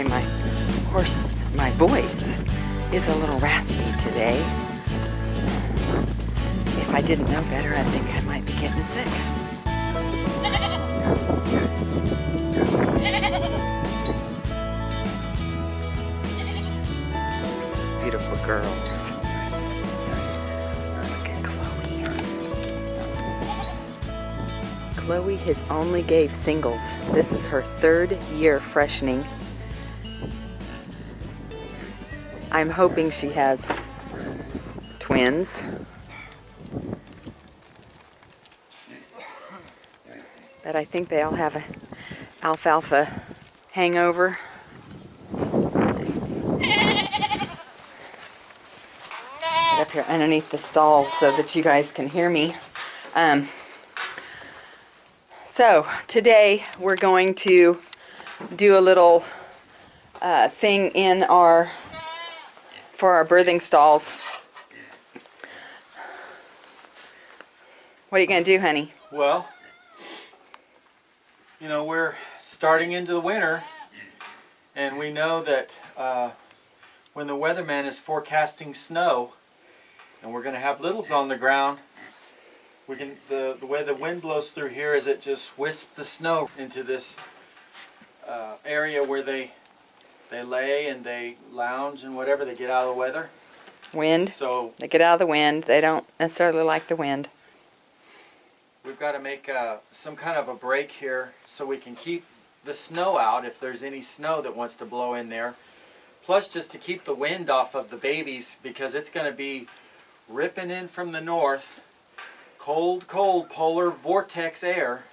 sorry, my voice is a little raspy today. If I didn't know better, I think I might be getting sick. These beautiful girls. Look at Chloe. Chloe has only gave singles. This is her 3rd year freshening. I'm hoping she has twins. But I think they all have an alfalfa hangover. Get up here underneath the stalls so that you guys can hear me. So today we're going to do a little thing for our birthing stalls. What are you going to do, honey? Well, you know, we're starting into the winter, and we know that when the weatherman is forecasting snow, and we're going to have littles on the ground, we can the way the wind blows through here is it just wisps the snow into this area where they lay and they lounge and whatever. They get out of the weather. Wind. So they get out of the wind. They don't necessarily like the wind. We've got to make some kind of a break here so we can keep the snow out if there's any snow that wants to blow in there. Plus just to keep the wind off of the babies, because it's going to be ripping in from the north. Cold, cold polar vortex air.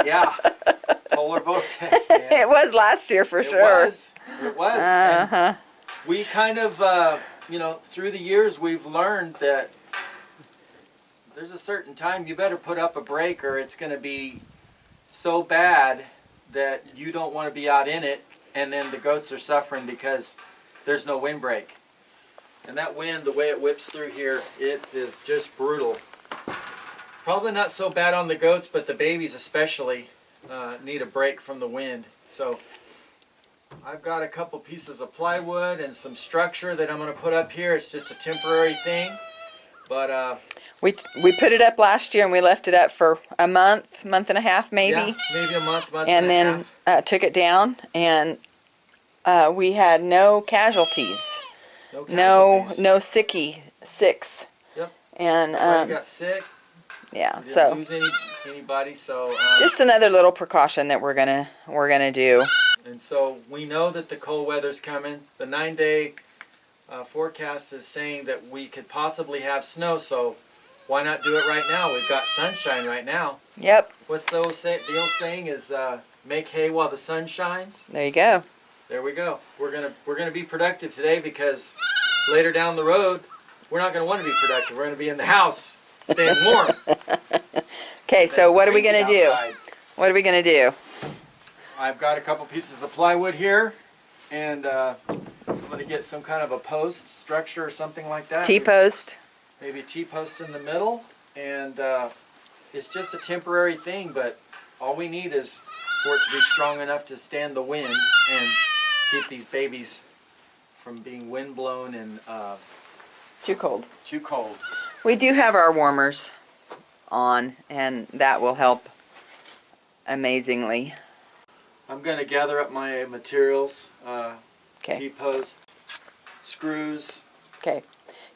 Yeah. Polar vortex. Man. It was last year for sure. It was. And we kind of, you know, through the years we've learned that there's a certain time you better put up a break, or it's going to be so bad that you don't want to be out in it, and then the goats are suffering because there's no windbreak. And that wind, the way it whips through here, it is just brutal. Probably not so bad on the goats, but the babies especially need a break from the wind. So I've got a couple pieces of plywood and some structure that I'm going to put up here. It's just a temporary thing, but we put it up last year and we left it up for a month and a half maybe. Yeah, maybe a month and and a then half. Took it down, and we had no casualties. No sicks. Yep. And Nobody got sick. Yeah. We So didn't lose anybody. So just another little precaution that we're gonna do. And so we know that the cold weather's coming. The 9-day forecast is saying that we could possibly have snow. So why not do it right now? We've got sunshine right now. Yep. What's the old saying is make hay while the sun shines. There you go. There we go. We're gonna be productive today, because later down the road we're not gonna want to be productive. We're gonna be in the house staying warm. Okay, so what are we gonna do? Outside. What are we gonna do? I've got a couple pieces of plywood here, and I'm gonna get some kind of a post structure or something like that. T-post. Maybe a T-post in the middle, and it's just a temporary thing, but all we need is for it to be strong enough to stand the wind and keep these babies from being windblown and Too cold. too cold. We do have our warmers on, and that will help amazingly. I'm going to gather up my materials, Okay. T-post, screws. Okay.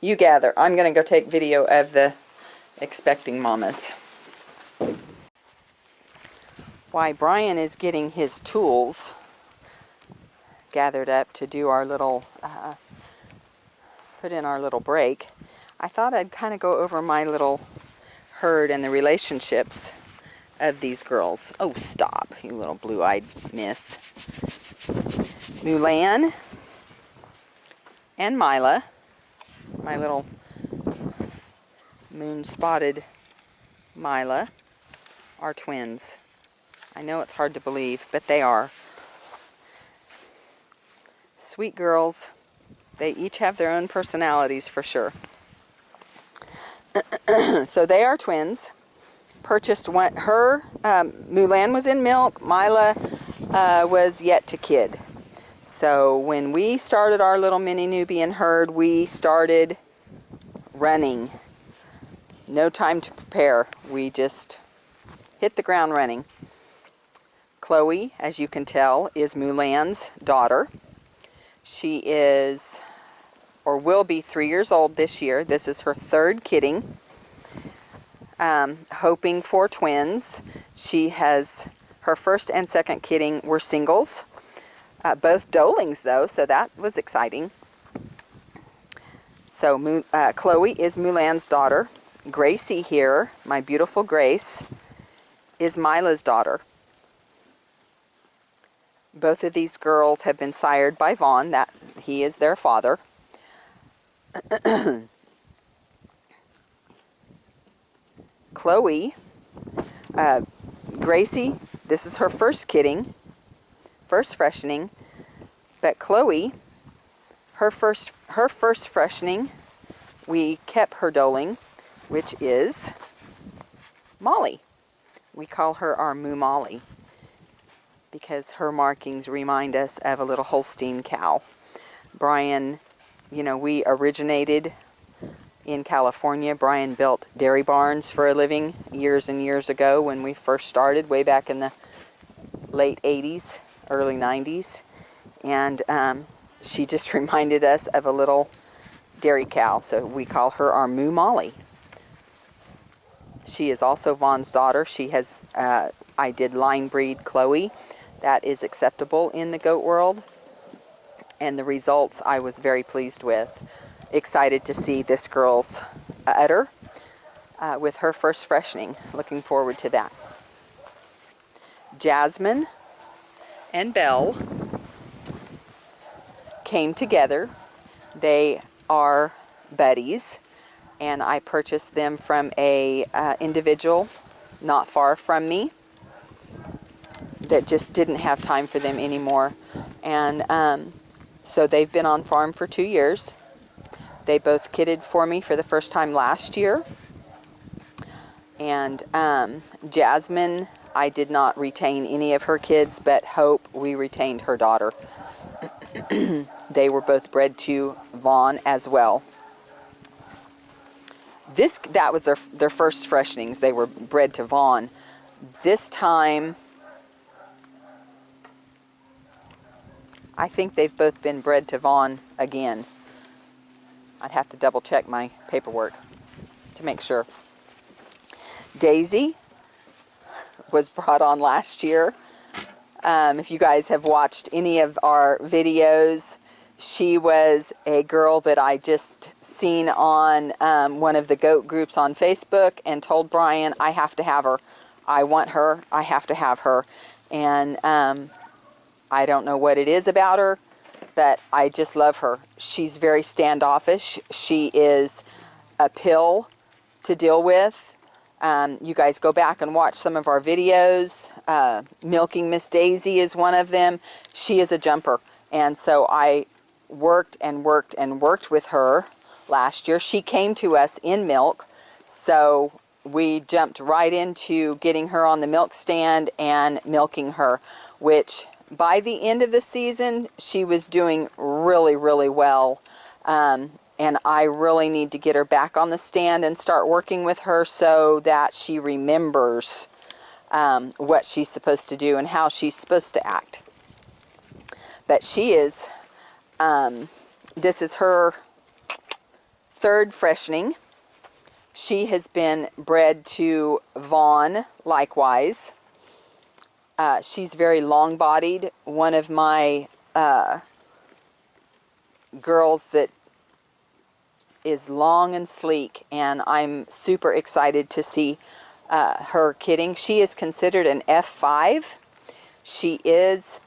You gather. I'm going to go take video of the expecting mamas. While Brian is getting his tools gathered up to do our little, put in our little break, I thought I'd kind of go over my little herd and the relationships of these girls. Oh, stop, you little blue-eyed miss. Mulan and Mila, my little moon-spotted Mila, are twins. I know it's hard to believe, but they are. Sweet girls. They each have their own personalities for sure. So they are twins. Purchased one. Mulan was in milk. Mila was yet to kid. So when we started our little mini Nubian herd, we started running. No time to prepare. We just hit the ground running. Chloe, as you can tell, is Mulan's daughter. She is, or will be, 3 years old this year. This is her third kidding. Hoping for twins. She has, her first and second kidding were singles. Both dolings though, so that was exciting. So Chloe is Mulan's daughter. Gracie here, my beautiful Grace, is Mila's daughter. Both of these girls have been sired by Vaughn, that he is their father. Chloe, Gracie, this is her first kidding, first freshening, but Chloe, her first freshening, we kept her doling, which is Molly. We call her our Moo Molly because her markings remind us of a little Holstein cow. Brian, you know, we originated in California. Brian built dairy barns for a living years and years ago when we first started, way back in the late 80s, early 90s. And she just reminded us of a little dairy cow, so we call her our Moo Molly. She is also Vaughn's daughter. She has, I did line breed Chloe. That is acceptable in the goat world. And the results I was very pleased with. Excited to see this girl's udder with her first freshening. Looking forward to that. Jasmine and Belle came together. They are buddies, and I purchased them from a individual not far from me that just didn't have time for them anymore. And so they've been on farm for 2 years. They both kidded for me for the first time last year. And Jasmine, I did not retain any of her kids, but Hope, we retained her daughter. They were both bred to Vaughn as well. That was their first freshenings. They were bred to Vaughn. This time, I think they've both been bred to Vaughn again. I'd have to double check my paperwork to make sure. Daisy was brought on last year. If you guys have watched any of our videos, she was a girl that I just seen on one of the goat groups on Facebook and told Brian, I have to have her. I want her. I have to have her. And I don't know what it is about her, but I just love her. She's very standoffish. She is a pill to deal with. You guys go back and watch some of our videos. Milking Miss Daisy is one of them. She is a jumper. And so I worked and worked and worked with her last year. She came to us in milk. So we jumped right into getting her on the milk stand and milking her, which by the end of the season, she was doing really, really well. And I really need to get her back on the stand and start working with her so that she remembers what she's supposed to do and how she's supposed to act. But she is, this is her third freshening. She has been bred to Vaughn likewise. She's very long-bodied. One of my girls that is long and sleek, and I'm super excited to see her kidding. She is considered an F5. She is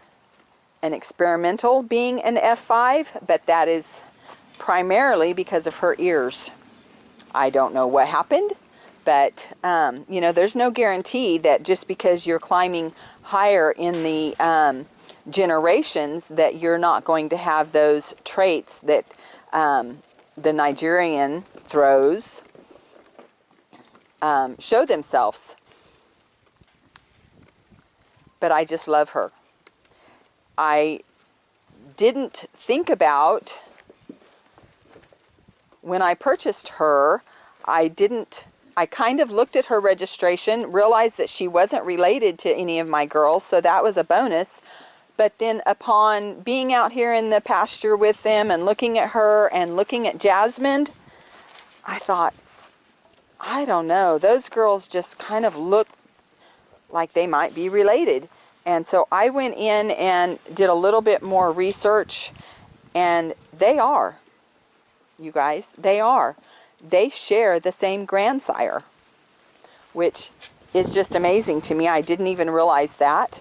an experimental being an F5, but that is primarily because of her ears. I don't know what happened, but you know, there's no guarantee that just because you're climbing higher in the generations that you're not going to have those traits that the Nigerian throws show themselves. But I just love her. I didn't think about, when I purchased her, I kind of looked at her registration, realized that she wasn't related to any of my girls, so that was a bonus. But then upon being out here in the pasture with them and looking at her and looking at Jasmine, I thought, I don't know, those girls just kind of look like they might be related. And so I went in and did a little bit more research, and they are, you guys, they are. They share the same grandsire, which is just amazing to me. I didn't even realize that.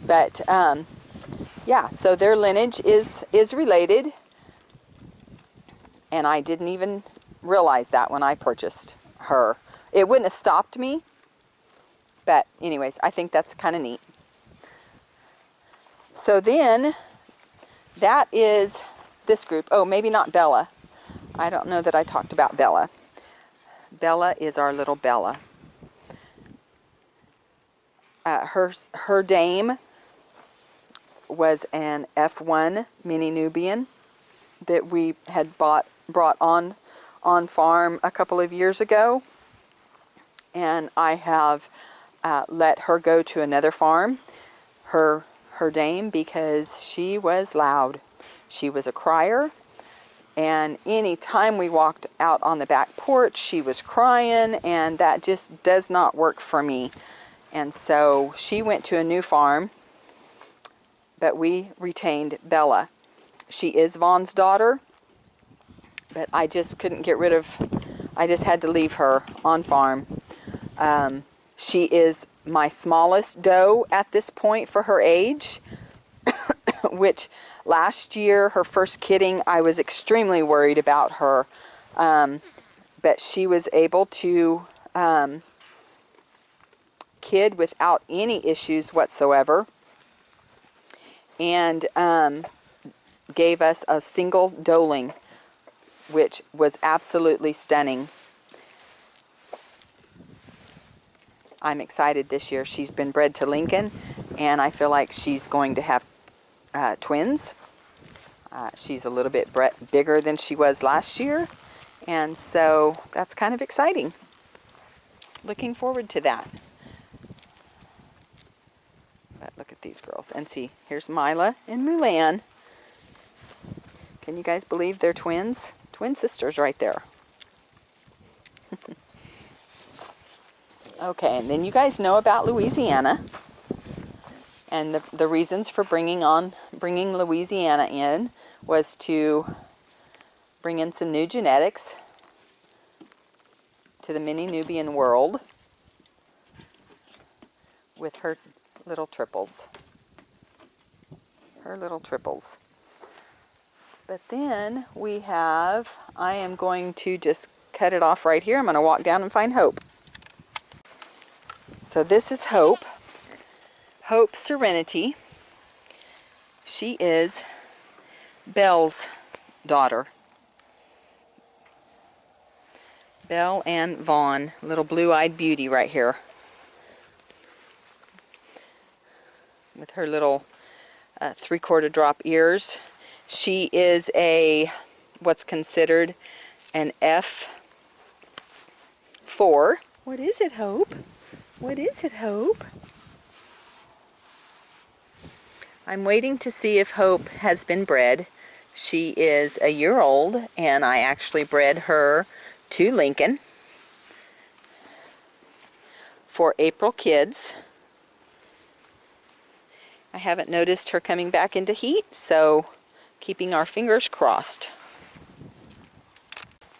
But yeah, so their lineage is related, and I didn't even realize that when I purchased her. It wouldn't have stopped me, but anyways, I think that's kind of neat. So then, that is this group. Oh, maybe not Bella. I don't know that I talked about Bella. Bella is our little Bella. Her dame was an F1 mini Nubian that we had brought on farm a couple of years ago, and I have let her go to another farm, her dame, because she was loud. She was a crier, and any time we walked out on the back porch, she was crying, and that just does not work for me. And so she went to a new farm, but we retained Bella. She is Vaughn's daughter, but I just couldn't get rid of, I just had to leave her on farm. She is my smallest doe at this point for her age, which last year, her first kidding, I was extremely worried about her, but she was able to kid without any issues whatsoever, and gave us a single doeling, which was absolutely stunning. I'm excited this year. She's been bred to Lincoln, and I feel like she's going to have twins. She's a little bit bigger than she was last year, and so that's kind of exciting. Looking forward to that. But look at these girls. And see, here's Mila and Mulan. Can you guys believe they're twins? Twin sisters right there. Okay, and then you guys know about Louisiana. And the reasons for bringing Louisiana in was to bring in some new genetics to the mini Nubian world with her little triples. Her little triples. But then we have, I am going to just cut it off right here. I'm going to walk down and find Hope. So this is Hope. Hope Serenity. She is Belle's daughter. Belle and Vaughn, little blue-eyed beauty right here. With her little 3/4 drop ears. She is what's considered an F4. What is it, Hope? What is it, Hope? I'm waiting to see if Hope has been bred. She is a year old, and I actually bred her to Lincoln for April kids. I haven't noticed her coming back into heat, so keeping our fingers crossed.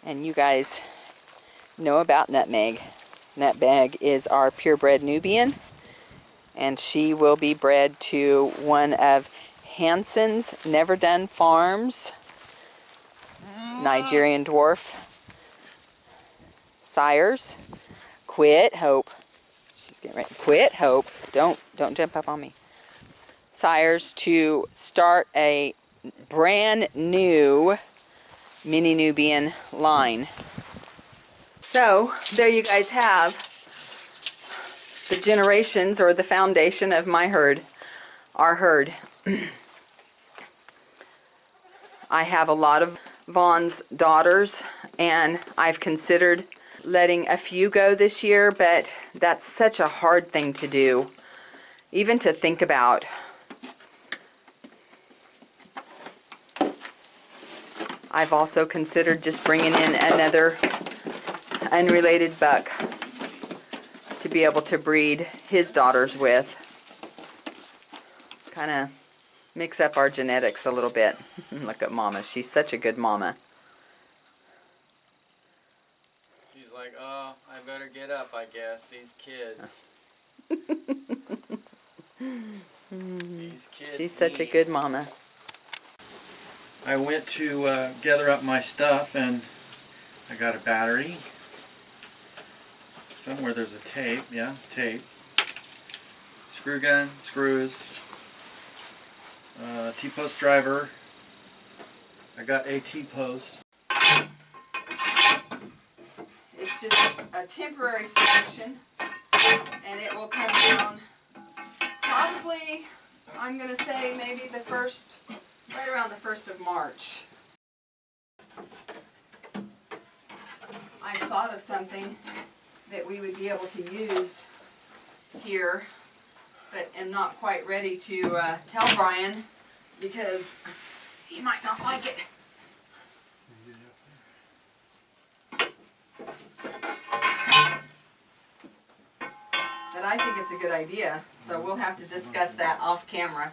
And you guys know about Nutmeg. Nutmeg is our purebred Nubian, and she will be bred to one of Hanson's Never Done Farms Nigerian dwarf sires. Quit, Hope. She's getting ready. Quit, Hope. Don't jump up on me. Sires to start a brand new mini Nubian line. So there you guys have the generations, or the foundation of my herd, our herd. I have a lot of Vaughn's daughters, and I've considered letting a few go this year, but that's such a hard thing to do, even to think about. I've also considered just bringing in another unrelated buck to be able to breed his daughters with. Kind of mix up our genetics a little bit. Look at Mama. She's such a good mama. She's like, oh, I better get up, I guess. These kids. These kids. She's such a good mama. I went to gather up my stuff, and I got a battery. Somewhere there's a tape. Yeah, tape. Screw gun, screws. T-post driver. I got a T-post. It's just a temporary solution, and it will come down probably, I'm going to say maybe right around the 1st of March. I thought of something that we would be able to use here, but am not quite ready to tell Brian because he might not like it. But I think it's a good idea, so we'll have to discuss that off camera.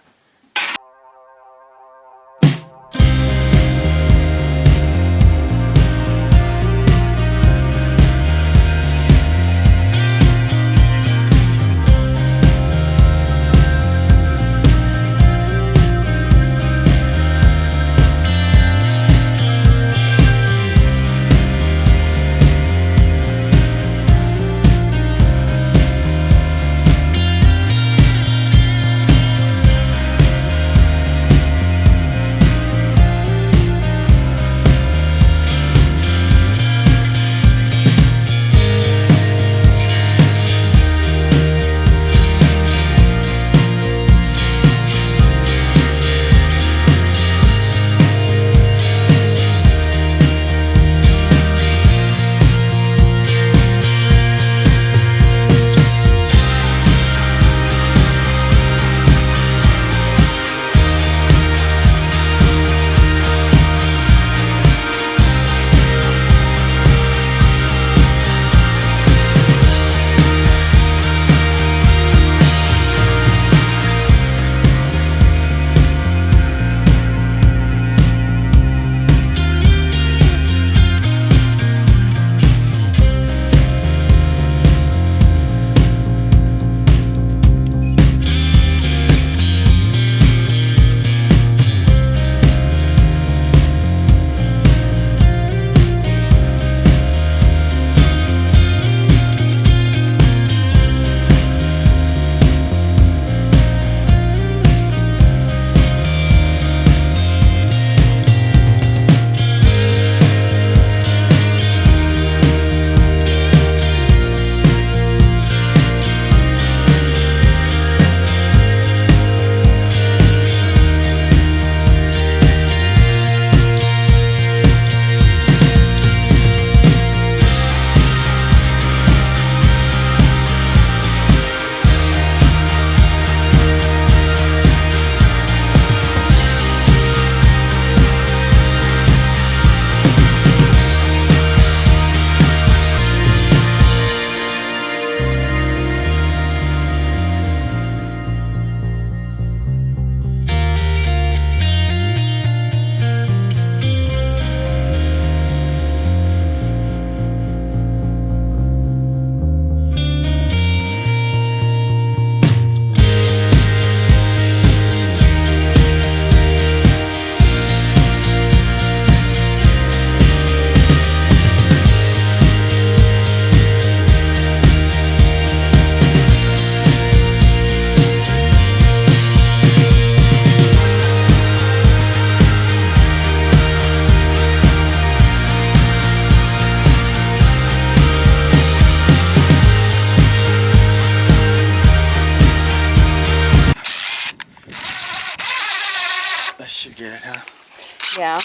Yeah.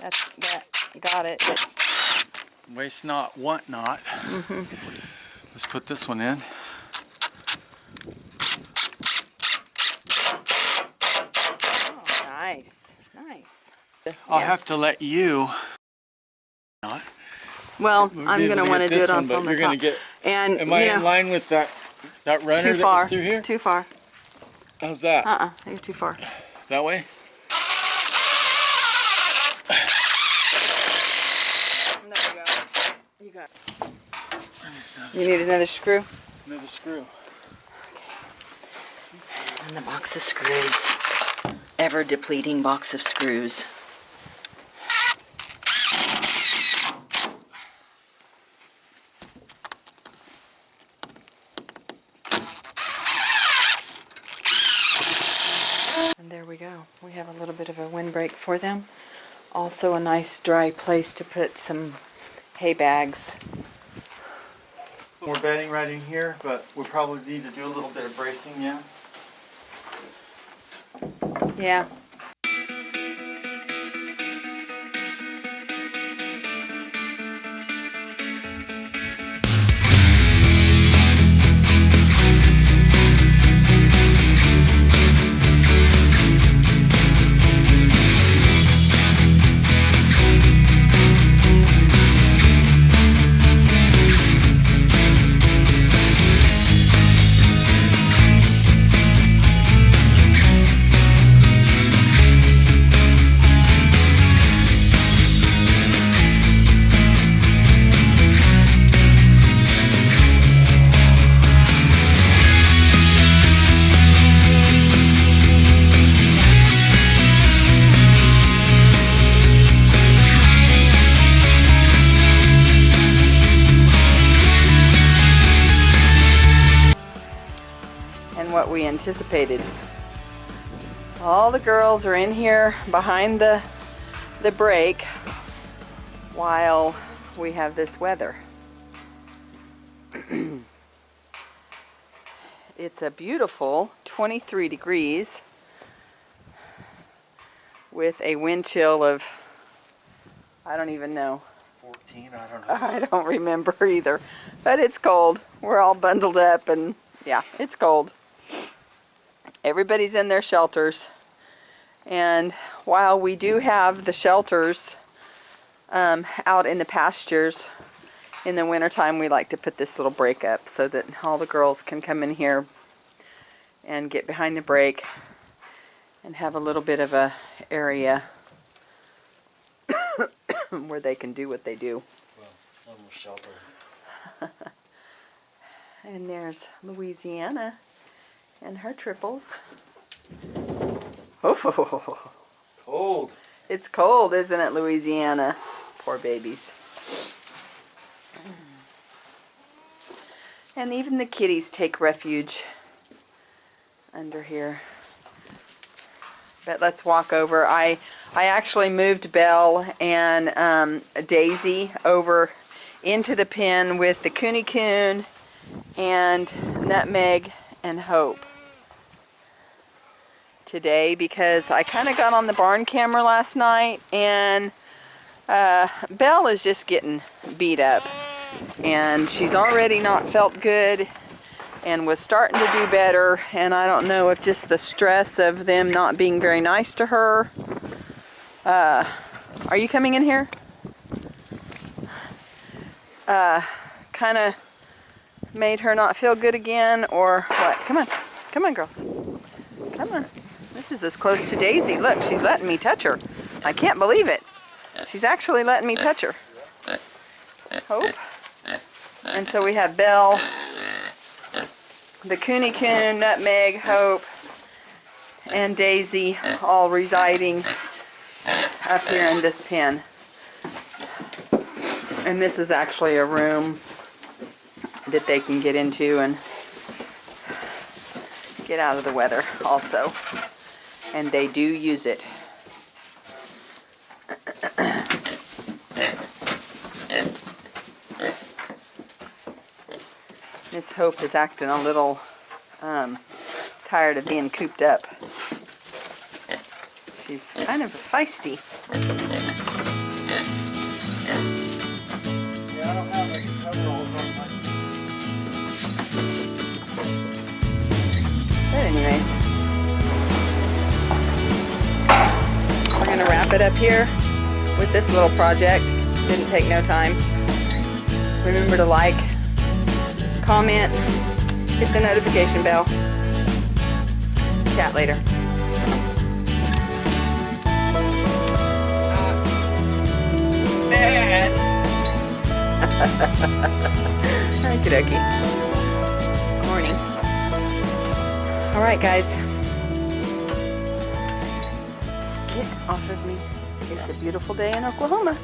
That. Got it. Waste not, want not. Let's put this one in. Oh, nice. Nice. I'll have to let you. Not. Well, We'll I'm going to want to do it on the you're top. Gonna get, and, am I in line with that runner too that far. was through here? Too far. How's that? You're too far. That way? There you go. You got it. You need another screw? Another screw. And the box of screws. Ever depleting box of screws. And there we go. We have a little bit of a windbreak for them. Also a nice dry place to put some hay bags. More bedding right in here, but we'll probably need to do a little bit of bracing, yeah? Yeah. What we anticipated. All the girls are in here behind the break while we have this weather. It's a beautiful 23 degrees with a wind chill of, I don't even know. 14, I don't know. I don't remember either, but it's cold. We're all bundled up and yeah, it's cold. Everybody's in their shelters, and while we do have the shelters out in the pastures, in the wintertime we like to put this little break up so that all the girls can come in here and get behind the break and have a little bit of a area where they can do what they do. Well, almost shelter. And there's Louisiana and her triples. Oh, Cold. it's cold, isn't it, Louisiana? Poor babies. And even the kitties take refuge under here. But let's walk over. I actually moved Belle and Daisy over into the pen with the Coon and Nutmeg and Hope today because I kind of got on the barn camera last night and Belle is just getting beat up and she's already not felt good and was starting to do better, and I don't know if just the stress of them not being very nice to her. Are you coming in here? Kind of made her not feel good again, or what? Come on. Come on, girls. Come on. This is as close to Daisy. Look, she's letting me touch her. I can't believe it. She's actually letting me touch her. Hope. And so we have Belle, the Coon, Nutmeg, Hope, and Daisy all residing up here in this pen. And this is actually a room that they can get into and get out of the weather also. And they do use it. Miss Hope is acting a little tired of being cooped up. She's kind of feisty. Yeah, I don't have any coveralls on my... But anyways, we're gonna wrap it up here with this little project. Didn't take no time. Remember to like, comment, hit the notification bell. Chat later. Dad! Okie dokie. Morning. Alright guys. Get off of me. It's a beautiful day in Oklahoma.